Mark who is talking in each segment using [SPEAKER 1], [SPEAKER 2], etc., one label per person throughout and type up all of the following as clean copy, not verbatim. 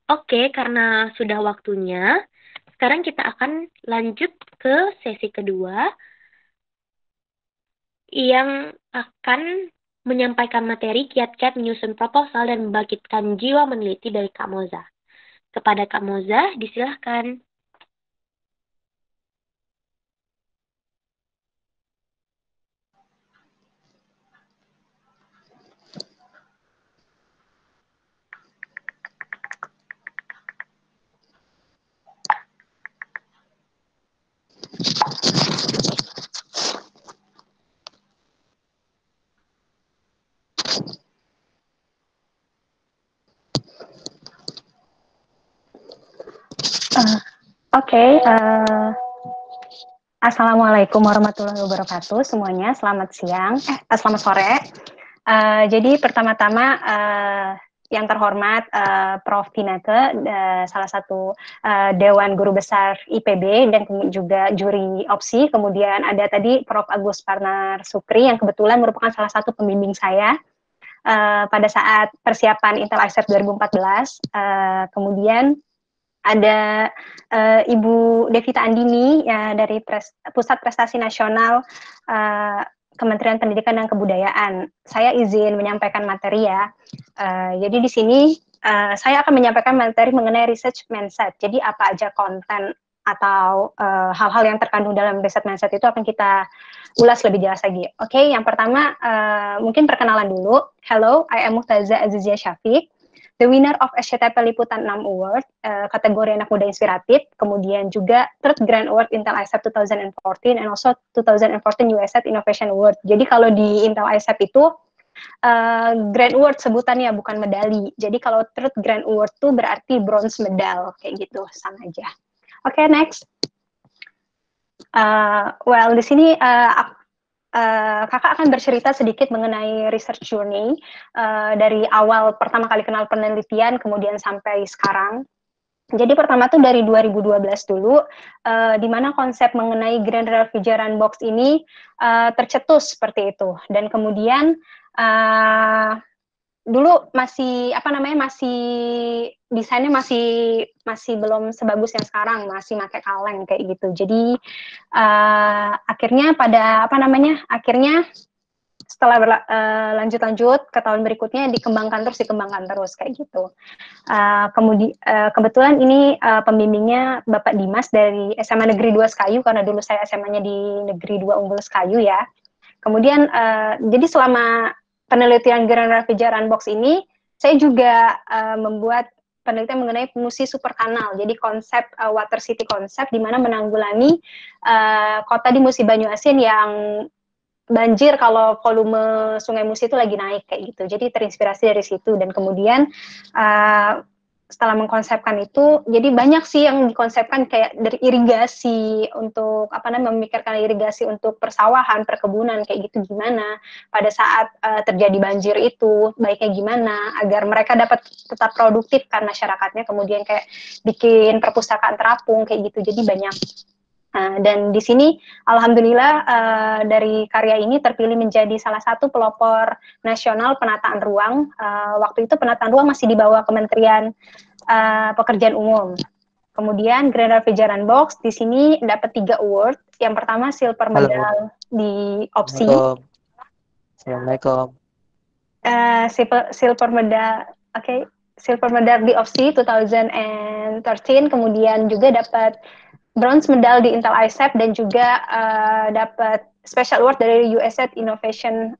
[SPEAKER 1] Oke, karena sudah waktunya, sekarang kita akan lanjut ke sesi kedua yang akan menyampaikan materi kiat-kiat menyusun proposal dan membangkitkan jiwa meneliti dari Kak Moza. Kepada Kak Moza, disilahkan.
[SPEAKER 2] Oke, Assalamualaikum warahmatullahi wabarakatuh semuanya. Selamat siang, selamat sore. Jadi pertama-tama yang terhormat Prof. Pinake, salah satu Dewan Guru Besar IPB dan juga juri opsi. Kemudian ada tadi Prof. Agus Parnar Supri yang kebetulan merupakan salah satu pembimbing saya pada saat persiapan Intel ICEP 2014. Kemudian ada Ibu Devita Andini ya, dari Pusat Prestasi Nasional Kementerian Pendidikan dan Kebudayaan. Saya izin menyampaikan materi ya. Jadi di sini saya akan menyampaikan materi mengenai research mindset. Jadi apa aja konten atau hal-hal yang terkandung dalam research mindset itu akan kita ulas lebih jelas lagi. Oke, yang pertama mungkin perkenalan dulu. Hello, I am Muhtaza Azizia Syafiq, the winner of SCTP Liputan 6 Award, kategori anak muda inspiratif, kemudian juga Third Grand Award Intel ICEP 2014, and also 2014 USET Innovation Award. Jadi kalau di Intel ICEP itu, Grand Award sebutannya, bukan medali. Jadi kalau Third Grand Award itu berarti bronze medal, kayak gitu, sama aja. Oke, next. Well, di sini kakak akan bercerita sedikit mengenai research journey dari awal pertama kali kenal penelitian kemudian sampai sekarang. Jadi pertama tuh dari 2012 dulu, di mana konsep mengenai Grand Refrigerant Box ini tercetus seperti itu. Dan kemudian dulu masih masih desainnya masih belum sebagus yang sekarang, masih pakai kaleng kayak gitu. Jadi akhirnya akhirnya setelah lanjut ke tahun berikutnya dikembangkan terus kayak gitu. Kemudian kebetulan ini pembimbingnya Bapak Dimas dari SMA Negeri 2 Sekayu, karena dulu saya SMA-nya di Negeri 2 Unggul Sekayu ya. Kemudian jadi selama penelitian Grand Refrigerant Box ini, saya juga membuat penelitian mengenai fungsi superkanal. Jadi konsep water city konsep, di mana menanggulangi kota di Musi Banyuasin yang banjir kalau volume Sungai Musi itu lagi naik kayak gitu. Jadi terinspirasi dari situ, dan kemudian setelah mengkonsepkan itu, jadi banyak sih yang dikonsepkan kayak dari irigasi untuk memikirkan irigasi untuk persawahan, perkebunan kayak gitu, gimana pada saat terjadi banjir itu baiknya gimana agar mereka dapat tetap produktif kan masyarakatnya, kemudian kayak bikin perpustakaan terapung kayak gitu. Jadi banyak. Dan di sini alhamdulillah dari karya ini terpilih menjadi salah satu pelopor nasional penataan ruang. Waktu itu penataan ruang masih di bawah Kementerian Pekerjaan Umum. Kemudian Grand Refrigerant Box di sini dapat 3 award. Yang pertama silver medal di opsi.
[SPEAKER 3] Assalamualaikum.
[SPEAKER 2] Silver medal, silver medal di opsi 2013. Kemudian juga dapat bronze medal di Intel ICEP dan juga dapat special award dari USET Innovation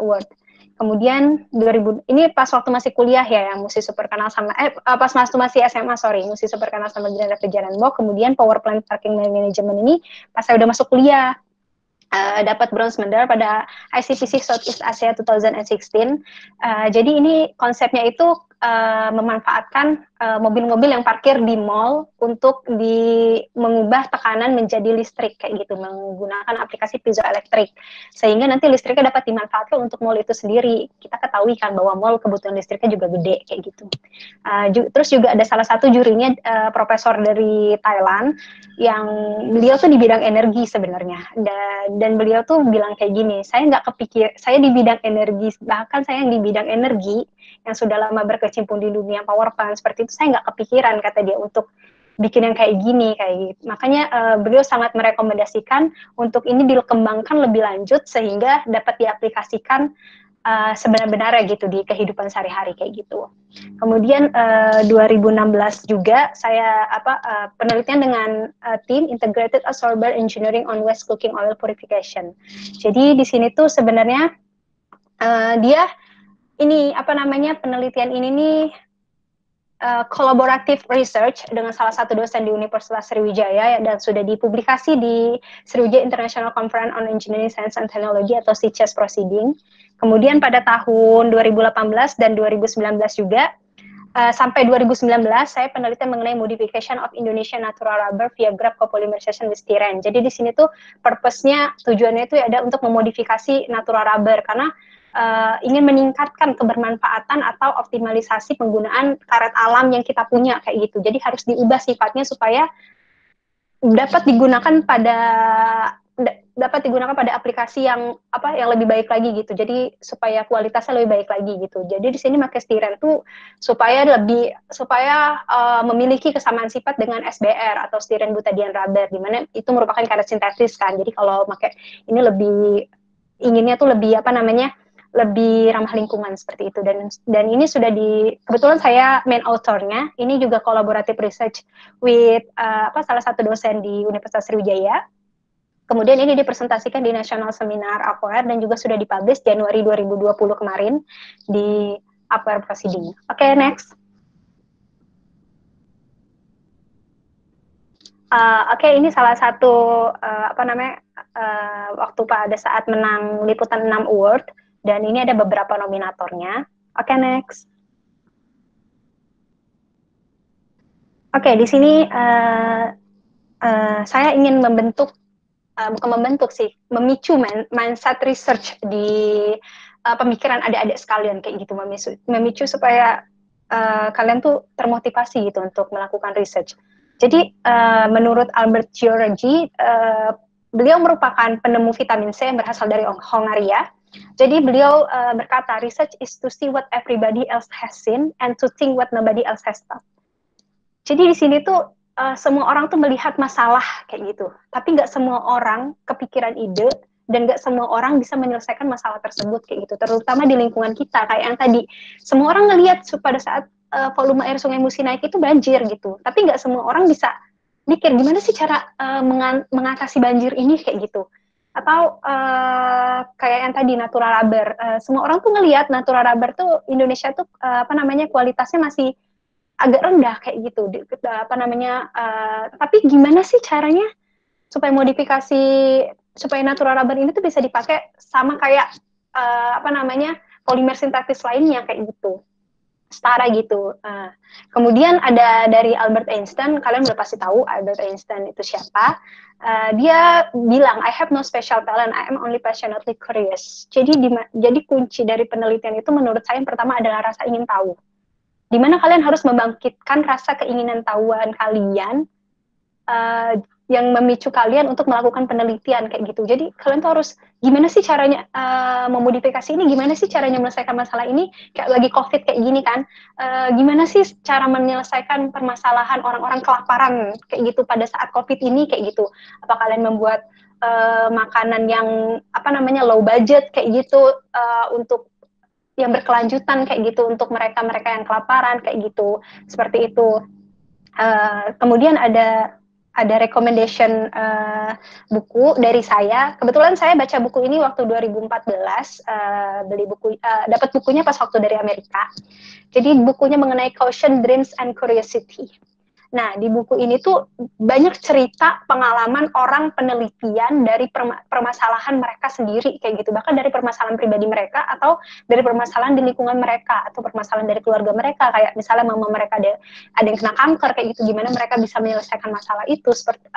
[SPEAKER 2] Award. Kemudian 2000 ini pas waktu masih kuliah ya, yang mesti super kenal sama pas masih SMA mesti super kenal sama Grand Refrigerant Box. Kemudian Power Plant Parking Management ini pas saya udah masuk kuliah. Dapat bronze medal pada ICPC Southeast Asia 2016. Jadi ini konsepnya itu memanfaatkan mobil-mobil yang parkir di mall untuk mengubah tekanan menjadi listrik kayak gitu, menggunakan aplikasi piezoelektrik, sehingga nanti listriknya dapat dimanfaatkan untuk mall itu sendiri. Kita ketahui kan bahwa mall kebutuhan listriknya juga gede kayak gitu. Terus juga ada salah satu jurinya profesor dari Thailand, yang beliau tuh di bidang energi sebenarnya, dan beliau tuh bilang kayak gini, saya nggak kepikir, saya di bidang energi, bahkan saya yang di bidang energi yang sudah lama berkecimpung di dunia power plant seperti itu saya nggak kepikiran, kata dia, untuk bikin yang kayak gini, kayak gitu. Makanya beliau sangat merekomendasikan untuk ini dikembangkan lebih lanjut sehingga dapat diaplikasikan sebenar-benarnya gitu di kehidupan sehari-hari kayak gitu. Kemudian 2016 juga saya penelitian dengan tim Integrated Absorber Engineering on Waste Cooking Oil Purification. Jadi di sini tuh sebenarnya dia ini penelitian ini nih collaborative research dengan salah satu dosen di Universitas Sriwijaya dan sudah dipublikasi di Sriwijaya International Conference on Engineering Science and Technology atau SICES Proceeding. Kemudian pada tahun 2018 dan 2019 juga sampai 2019 saya penelitian mengenai modification of Indonesian natural rubber via graph copolymerization with styrene. Jadi di sini tuh purpose-nya, tujuannya itu ada untuk memodifikasi natural rubber karena ingin meningkatkan kebermanfaatan atau optimalisasi penggunaan karet alam yang kita punya kayak gitu. Jadi harus diubah sifatnya supaya dapat digunakan pada aplikasi yang lebih baik lagi gitu. Jadi supaya kualitasnya lebih baik lagi gitu. Jadi di sini pakai styrene tuh supaya memiliki kesamaan sifat dengan SBR atau styrene butadiene rubber, di mana itu merupakan karet sintetis kan. Jadi kalau pakai ini inginnya tuh lebih lebih ramah lingkungan seperti itu, dan ini sudah kebetulan saya main authornya, ini juga collaborative research with salah satu dosen di Universitas Sriwijaya. Kemudian ini dipresentasikan di National Seminar Aquair dan juga sudah dipublish Januari 2020 kemarin di Aquair Proceeding. Oke, next. Ini salah satu waktu pada saat menang liputan 6 award, dan ini ada beberapa nominatornya. Oke, next. Oke, di sini saya ingin memicu mindset research di pemikiran adik-adik sekalian kayak gitu, memicu supaya kalian tuh termotivasi gitu untuk melakukan research. Jadi menurut Albert Giorgi, beliau merupakan penemu vitamin C yang berasal dari Hongaria. Jadi beliau berkata, research is to see what everybody else has seen and to think what nobody else has thought. Jadi di sini tuh semua orang tuh melihat masalah kayak gitu, tapi nggak semua orang kepikiran ide dan nggak semua orang bisa menyelesaikan masalah tersebut kayak gitu, terutama di lingkungan kita kayak yang tadi. Semua orang ngelihat pada saat volume air Sungai Musi naik itu banjir gitu, tapi nggak semua orang bisa mikir gimana sih cara mengatasi banjir ini kayak gitu. Atau kayak yang tadi natural rubber, semua orang tuh ngelihat natural rubber tuh Indonesia tuh kualitasnya masih agak rendah kayak gitu, tapi gimana sih caranya supaya supaya natural rubber ini tuh bisa dipakai sama kayak polimer sintetis lainnya kayak gitu, setara gitu. Kemudian ada dari Albert Einstein, kalian udah pasti tahu Albert Einstein itu siapa. Dia bilang, I have no special talent, I am only passionately curious. Jadi kunci dari penelitian itu menurut saya yang pertama adalah rasa ingin tahu. Di mana kalian harus membangkitkan rasa keinginan tahuan kalian yang memicu kalian untuk melakukan penelitian kayak gitu. Jadi kalian tuh harus gimana sih caranya memodifikasi ini, gimana sih caranya menyelesaikan masalah ini, kayak lagi COVID kayak gini kan, gimana sih cara menyelesaikan permasalahan orang-orang kelaparan kayak gitu pada saat COVID ini kayak gitu. Apa kalian membuat makanan yang low budget kayak gitu untuk yang berkelanjutan kayak gitu untuk mereka-mereka yang kelaparan kayak gitu, seperti itu. Kemudian ada recommendation buku dari saya. Kebetulan saya baca buku ini waktu 2014, beli buku, dapat bukunya pas waktu dari Amerika. Jadi bukunya mengenai Caution, Dreams, and Curiosity. Nah, di buku ini tuh banyak cerita pengalaman orang penelitian dari permasalahan mereka sendiri kayak gitu, bahkan dari permasalahan pribadi mereka atau dari permasalahan di lingkungan mereka atau permasalahan dari keluarga mereka, kayak misalnya mama mereka ada yang kena kanker kayak gitu, gimana mereka bisa menyelesaikan masalah itu, seperti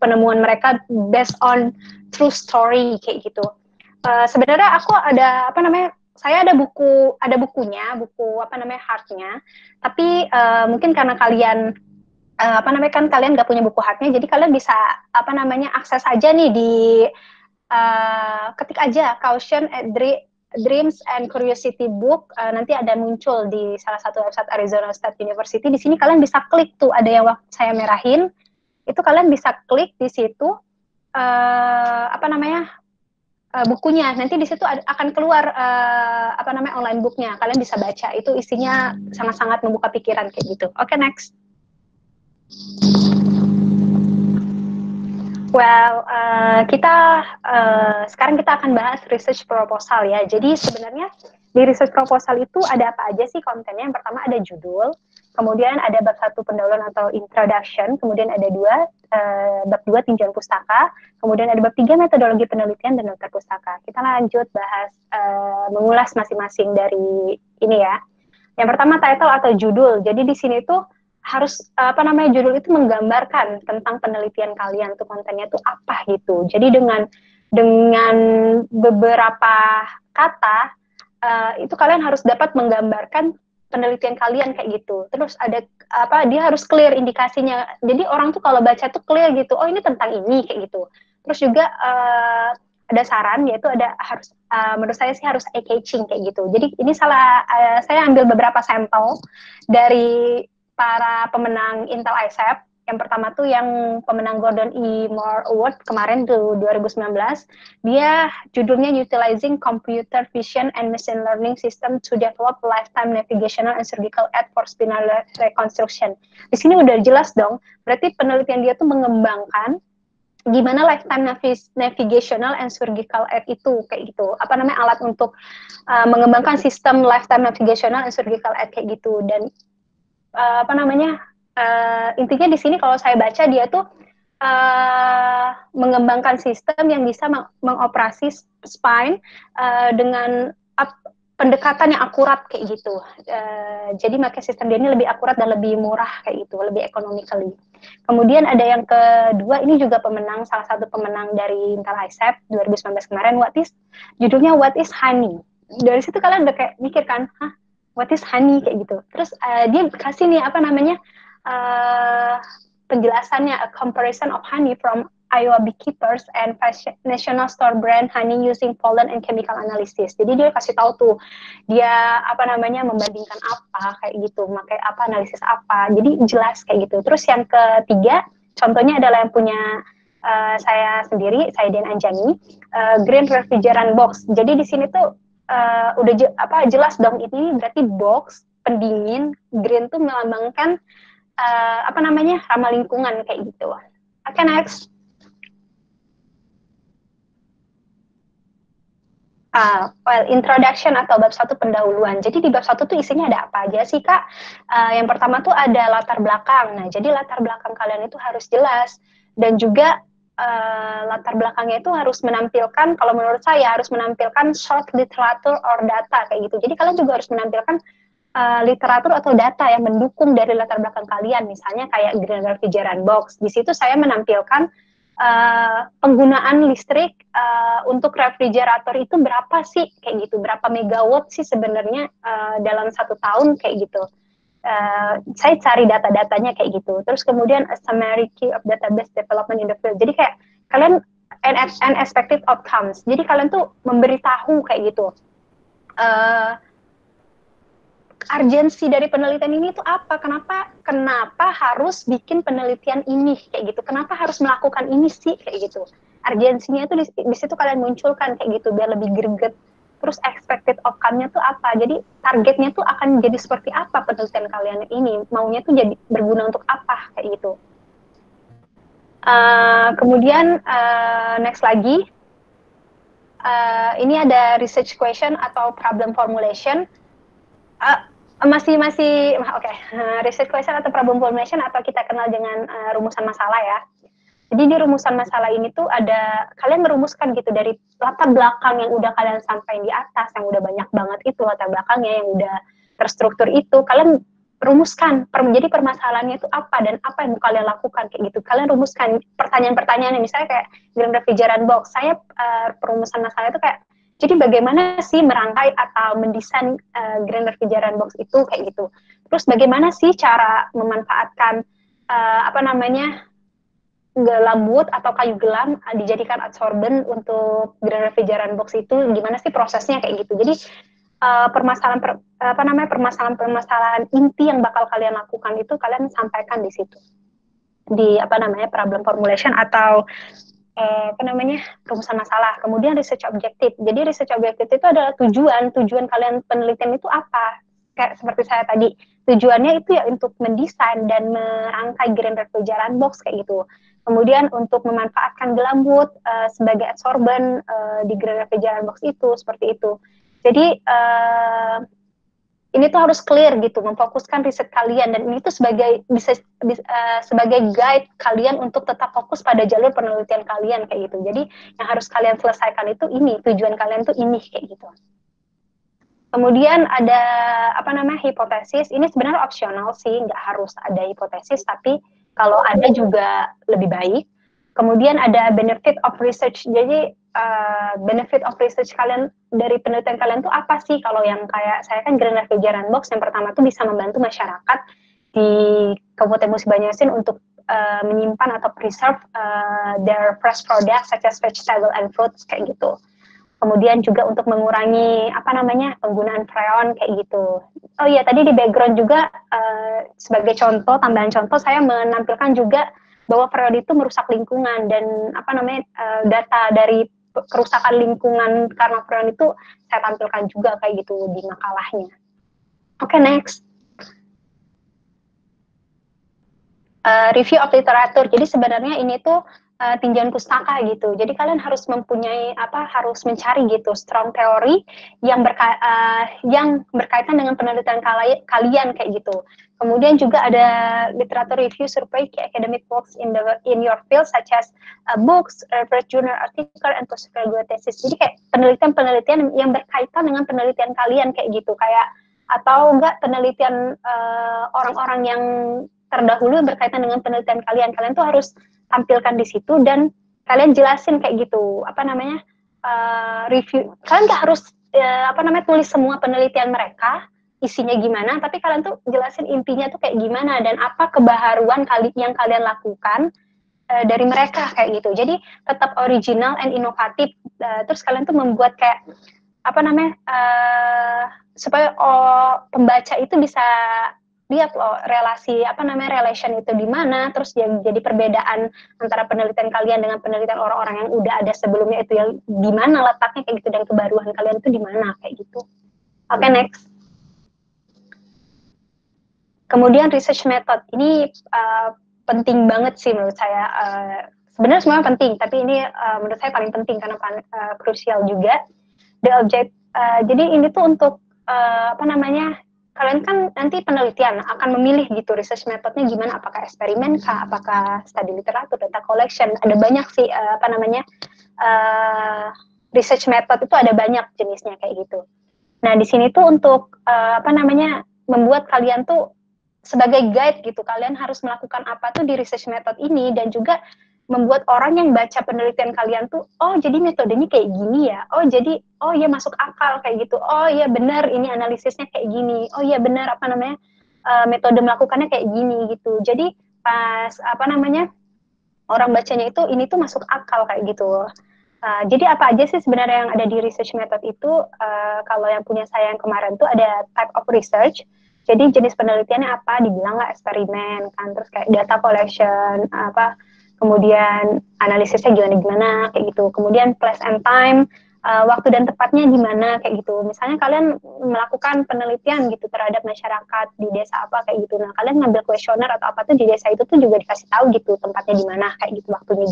[SPEAKER 2] penemuan mereka based on true story kayak gitu. Sebenarnya aku ada saya ada bukunya, hardnya, tapi mungkin karena kalian kan kalian nggak punya buku hardnya, jadi kalian bisa akses aja nih di ketik aja Caution, Dreams and Curiosity Book, nanti ada muncul di salah satu website Arizona State University. Di sini kalian bisa klik tuh, ada yang saya merahin, itu kalian bisa klik di situ, bukunya. Nanti di situ akan keluar online booknya. Kalian bisa baca. Itu isinya sangat-sangat membuka pikiran kayak gitu. Oke, next. Well, sekarang kita akan bahas research proposal ya. Jadi sebenarnya di research proposal itu ada apa aja sih kontennya? Yang pertama ada judul, kemudian ada bab 1 pendahuluan atau introduction, kemudian ada bab 2 tinjauan pustaka, kemudian ada bab 3 metodologi penelitian dan daftar pustaka. Kita lanjut bahas mengulas masing-masing dari ini ya. Yang pertama title atau judul. Jadi di sini tuh harus judul itu menggambarkan tentang penelitian kalian tuh, kontennya tuh apa gitu. Jadi dengan beberapa kata itu kalian harus dapat menggambarkan penelitian kalian kayak gitu. Terus ada dia harus clear indikasinya. Jadi orang tuh kalau baca tuh clear gitu. Oh, ini tentang ini kayak gitu. Terus juga ada saran, yaitu harus menurut saya sih harus eye-catching kayak gitu. Jadi ini saya ambil beberapa sampel dari para pemenang Intel ICEP. Yang pertama tuh yang pemenang Gordon E. Moore Award kemarin tuh 2019. Dia judulnya Utilizing Computer Vision and Machine Learning System to Develop Lifetime Navigational and Surgical Aid for Spinal Reconstruction. Di sini udah jelas dong, berarti penelitian dia tuh mengembangkan gimana lifetime navigational and surgical aid itu kayak gitu. Alat untuk mengembangkan sistem lifetime navigational and surgical aid kayak gitu. Dan intinya di sini kalau saya baca dia tuh mengembangkan sistem yang bisa mengoperasi spine dengan pendekatan yang akurat kayak gitu. Jadi pakai sistem dia ini lebih akurat dan lebih murah kayak gitu, lebih economically. Kemudian ada yang kedua, ini juga salah satu pemenang dari Intel ICEP 2019 kemarin, judulnya What is Honey? Dari situ kalian udah kayak mikir kan, what is honey kayak gitu. Terus dia kasih nih penjelasannya, a comparison of honey from Iowa beekeepers and national store brand honey using pollen and chemical analysis. Jadi dia kasih tahu tuh dia membandingkan apa kayak gitu, pakai analisis apa. Jadi jelas kayak gitu. Terus yang ketiga contohnya adalah yang punya saya sendiri, saya Den Anjani, green refrigerant box. Jadi di sini tuh udah jelas dong, ini berarti box pendingin. Green tuh melambangkan ramah lingkungan kayak gitu. Oke, next. Introduction atau bab 1 pendahuluan. Jadi di bab 1 tuh isinya ada apa aja sih, Kak? Yang pertama tuh ada latar belakang. Nah, jadi latar belakang kalian itu harus jelas. Dan juga latar belakangnya itu harus menampilkan, kalau menurut saya harus menampilkan short literature or data kayak gitu. Jadi kalian juga harus menampilkan literatur atau data yang mendukung dari latar belakang kalian. Misalnya kayak green refrigerant box. Di situ saya menampilkan penggunaan listrik untuk refrigerator itu berapa sih kayak gitu, berapa megawatt sih sebenarnya dalam 1 tahun kayak gitu. Saya cari data-datanya kayak gitu. Terus kemudian a summary key of database development in the field. Jadi kayak kalian and expected outcomes. Jadi kalian tuh memberitahu kayak gitu. Urgensi dari penelitian ini tuh apa? Kenapa harus bikin penelitian ini kayak gitu? Kenapa harus melakukan ini sih kayak gitu? Urgensinya itu di situ kalian munculkan kayak gitu biar lebih greget. Terus expected outcome-nya tuh apa? Jadi targetnya tuh akan jadi seperti apa penelitian kalian ini? Maunya tuh jadi berguna untuk apa kayak gitu? Kemudian next lagi, ini ada research question atau problem formulation. Oke. Research question atau problem formulation atau kita kenal dengan rumusan masalah ya. Jadi di rumusan masalah ini tuh ada, kalian merumuskan gitu dari latar belakang yang udah kalian sampaikan di atas, yang udah banyak banget itu latar belakangnya, yang udah terstruktur itu, kalian rumuskan, jadi permasalahannya itu apa dan apa yang mau kalian lakukan kayak gitu. Kalian rumuskan pertanyaan-pertanyaan, misalnya kayak green refrigerant box. Saya perumusan masalah itu kayak, jadi bagaimana sih merangkai atau mendesain green refrigerant box itu kayak gitu. Terus bagaimana sih cara memanfaatkan lembut atau kayu gelam dijadikan adsorben untuk green refrigerant box itu gimana sih prosesnya kayak gitu. Jadi permasalahan inti yang bakal kalian lakukan itu kalian sampaikan di situ di problem formulation atau rumusan masalah. Kemudian research objective. Jadi research objective itu adalah tujuan kalian penelitian itu apa? Kayak seperti saya tadi, tujuannya itu ya untuk mendesain dan merangkai green refrigerant box kayak gitu. Kemudian untuk memanfaatkan gelambut sebagai adsorben di green refrigerant box itu seperti itu. Jadi ini tuh harus clear gitu, memfokuskan riset kalian dan ini tuh sebagai guide kalian untuk tetap fokus pada jalur penelitian kalian kayak gitu. Jadi yang harus kalian selesaikan itu ini, tujuan kalian tuh ini kayak gitu. Kemudian ada hipotesis. Ini sebenarnya opsional sih, nggak harus ada hipotesis, tapi kalau ada juga lebih baik. Kemudian ada benefit of research. Jadi benefit of research kalian dari penelitian kalian tuh apa sih? Kalau yang kayak saya kan green refrigerant box yang pertama tuh bisa membantu masyarakat di Kabupaten Musi Banyu untuk menyimpan atau preserve their fresh products such as vegetable and fruits kayak gitu. Kemudian juga untuk mengurangi penggunaan freon kayak gitu. Oh iya, tadi di background juga sebagai contoh, tambahan contoh, saya menampilkan juga bahwa freon itu merusak lingkungan dan data dari kerusakan lingkungan karena freon itu saya tampilkan juga kayak gitu di makalahnya. Oke, next. Review of literatur. Jadi sebenarnya ini tuh tinjauan pustaka gitu. Jadi kalian harus harus mencari gitu strong teori yang berkaitan dengan penelitian kalian kayak gitu. Kemudian juga ada literatur review survey academic works in your field such as books, research journal article, and postgraduate thesis. Jadi kayak penelitian yang berkaitan dengan penelitian kalian kayak gitu. Kayak atau enggak penelitian orang-orang yang terdahulu berkaitan dengan penelitian kalian. Kalian tuh harus tampilkan di situ dan kalian jelasin kayak gitu review. Kalian nggak harus tulis semua penelitian mereka isinya gimana, tapi kalian tuh jelasin intinya tuh kayak gimana dan apa kebaharuan yang kalian lakukan dari mereka kayak gitu. Jadi tetap original and inovatif. Terus kalian tuh membuat kayak supaya pembaca itu bisa lihat loh relasi relation itu di mana, terus jadi perbedaan antara penelitian kalian dengan penelitian orang-orang yang udah ada sebelumnya itu yang di mana letaknya kayak gitu dan kebaruan kalian itu di mana kayak gitu. Oke, next. Kemudian research method ini penting banget sih menurut saya. Sebenarnya semuanya penting, tapi ini menurut saya paling penting karena krusial juga. Jadi ini tuh untuk kalian kan nanti penelitian akan memilih gitu research methodnya gimana, apakah eksperimen kah, apakah study literatur, data collection, ada banyak sih research method itu ada banyak jenisnya kayak gitu. Nah di sini tuh untuk membuat kalian tuh sebagai guide gitu, kalian harus melakukan apa tuh di research method ini dan juga membuat orang yang baca penelitian kalian tuh, oh jadi metodenya kayak gini ya, oh jadi, oh iya masuk akal kayak gitu, oh iya benar ini analisisnya kayak gini, oh iya benar metode melakukannya kayak gini gitu. Jadi pas orang bacanya itu ini tuh masuk akal kayak gitu. Jadi apa aja sih sebenarnya yang ada di research method itu? Kalau yang punya saya yang kemarin tuh ada type of research. Jadi jenis penelitiannya apa? Dibilang nggak eksperimen kan, terus kayak data collection, kemudian analisisnya gimana kayak gitu. Kemudian place and time, waktu dan tepatnya di mana kayak gitu. Misalnya kalian melakukan penelitian gitu terhadap masyarakat di desa apa kayak gitu. Nah, kalian ngambil kuesioner atau apa tuh di desa itu tuh juga dikasih tahu gitu tempatnya di mana kayak gitu, waktunya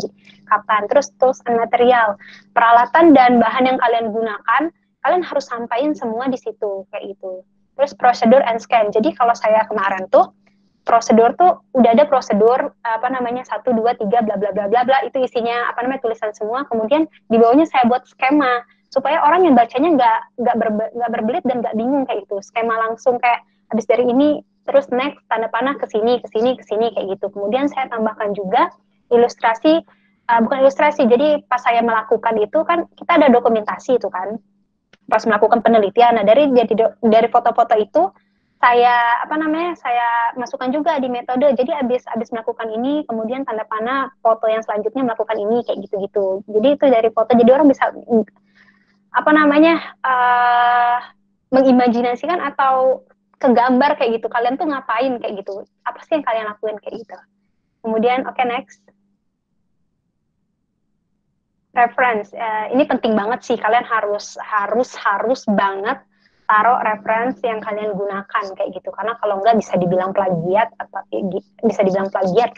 [SPEAKER 2] kapan. Terus tools and material, peralatan dan bahan yang kalian gunakan, kalian harus sampaikan semua di situ kayak gitu. Terus prosedur and scan. Jadi kalau saya kemarin tuh prosedur tuh udah ada prosedur 1, 2, 3 bla bla bla bla bla, itu isinya tulisan semua, kemudian di bawahnya saya buat skema supaya orang yang bacanya nggak berbelit dan nggak bingung kayak gitu. Skema langsung kayak habis dari ini terus next tanda panah ke sini kayak gitu. Kemudian saya tambahkan juga ilustrasi, bukan ilustrasi, jadi pas saya melakukan itu kan kita ada dokumentasi itu kan pas melakukan penelitian. Nah dari foto-foto itu saya masukkan juga di metode. Jadi habis melakukan ini, kemudian tanda panah foto yang selanjutnya melakukan ini, kayak gitu-gitu. Jadi itu dari foto, jadi orang bisa mengimajinasikan atau kegambar kayak gitu. Kalian tuh ngapain kayak gitu? Apa sih yang kalian lakuin kayak gitu? Kemudian next. Reference. Ini penting banget sih, kalian harus banget taruh reference yang kalian gunakan kayak gitu, karena kalau enggak bisa dibilang plagiat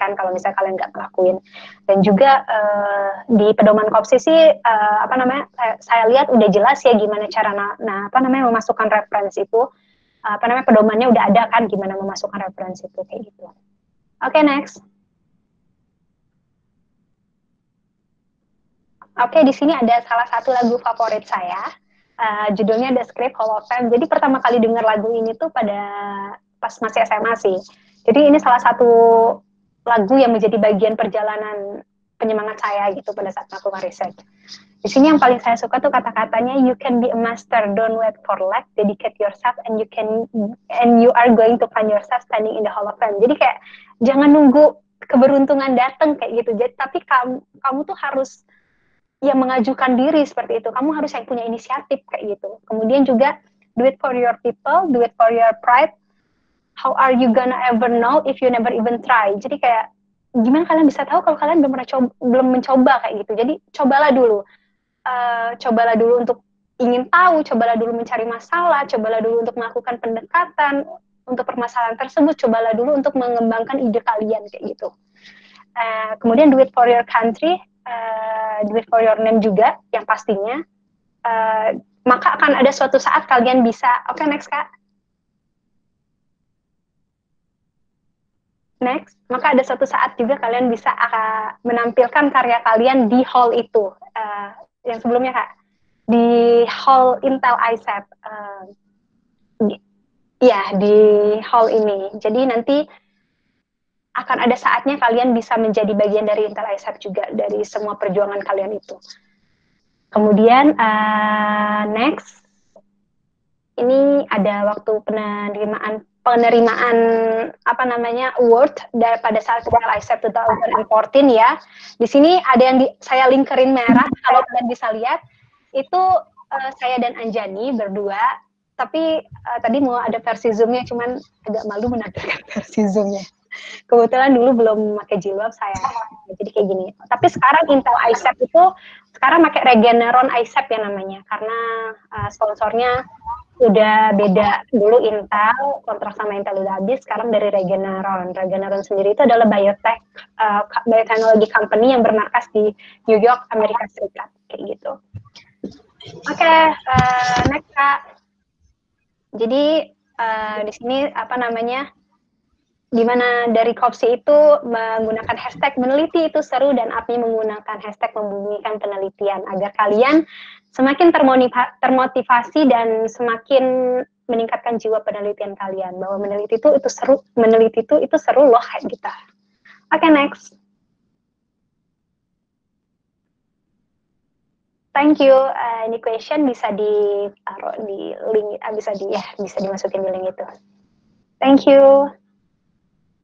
[SPEAKER 2] kan kalau misalnya kalian nggak ngelakuin. Dan juga di pedoman KOPSI sih saya lihat udah jelas ya gimana cara memasukkan reference itu, pedomannya udah ada kan gimana memasukkan reference itu kayak gitu. Oke, next. Oke, di sini ada salah satu lagu favorit saya. Judulnya The Script Hall of Fame. Jadi pertama kali dengar lagu ini tuh pas masih SMA sih. Jadi ini salah satu lagu yang menjadi bagian perjalanan penyemangat saya gitu pada saat melakukan riset. Di sini yang paling saya suka tuh kata-katanya, you can be a master, don't wait for luck, dedicate yourself and you are going to find yourself standing in the Hall of Fame. Jadi kayak jangan nunggu keberuntungan datang kayak gitu. Jadi tapi kamu tuh harus yang mengajukan diri seperti itu. Kamu harus yang punya inisiatif kayak gitu. Kemudian juga do it for your people, do it for your pride. How are you gonna ever know if you never even try? Jadi kayak gimana kalian bisa tahu kalau kalian belum mencoba kayak gitu. Jadi cobalah dulu. Cobalah dulu untuk ingin tahu, cobalah dulu mencari masalah, cobalah dulu untuk melakukan pendekatan untuk permasalahan tersebut, cobalah dulu untuk mengembangkan ide kalian kayak gitu. Kemudian do it for your country, do it for your name juga yang pastinya, maka akan ada suatu saat kalian bisa. Oke, next Kak. Next, maka ada suatu saat juga kalian bisa menampilkan karya kalian di hall itu. Yang sebelumnya Kak, di hall Intel ICEP. Di hall ini. Jadi nanti akan ada saatnya kalian bisa menjadi bagian dari Intel ICEP juga, dari semua perjuangan kalian itu. Kemudian next, ini ada waktu penerimaan award pada saat Intel ICEP 2014 ya. Di sini ada yang saya linkerin merah, kalau kalian bisa lihat itu saya dan Anjani berdua. Tapi tadi mau ada versi zoomnya, cuman agak malu menampilkan versi zoomnya. Kebetulan dulu belum pakai jilbab saya, jadi kayak gini. Tapi sekarang Intel ICEP itu sekarang pakai Regeneron ICEP ya namanya, karena sponsornya udah beda. Dulu Intel, kontrak sama Intel udah habis, sekarang dari Regeneron. Regeneron sendiri itu adalah biotechnology company yang bermarkas di New York, Amerika Serikat, kayak gitu. Oke, next Kak. Jadi di sini dimana dari KOPSI itu menggunakan hashtag meneliti itu seru, dan APMI menggunakan hashtag membumikan penelitian, agar kalian semakin termotivasi dan semakin meningkatkan jiwa penelitian kalian, bahwa meneliti itu seru loh kayak gitu. Oke, next. Thank you. Ini question bisa ditaruh di link, bisa dimasukin di link itu. Thank you.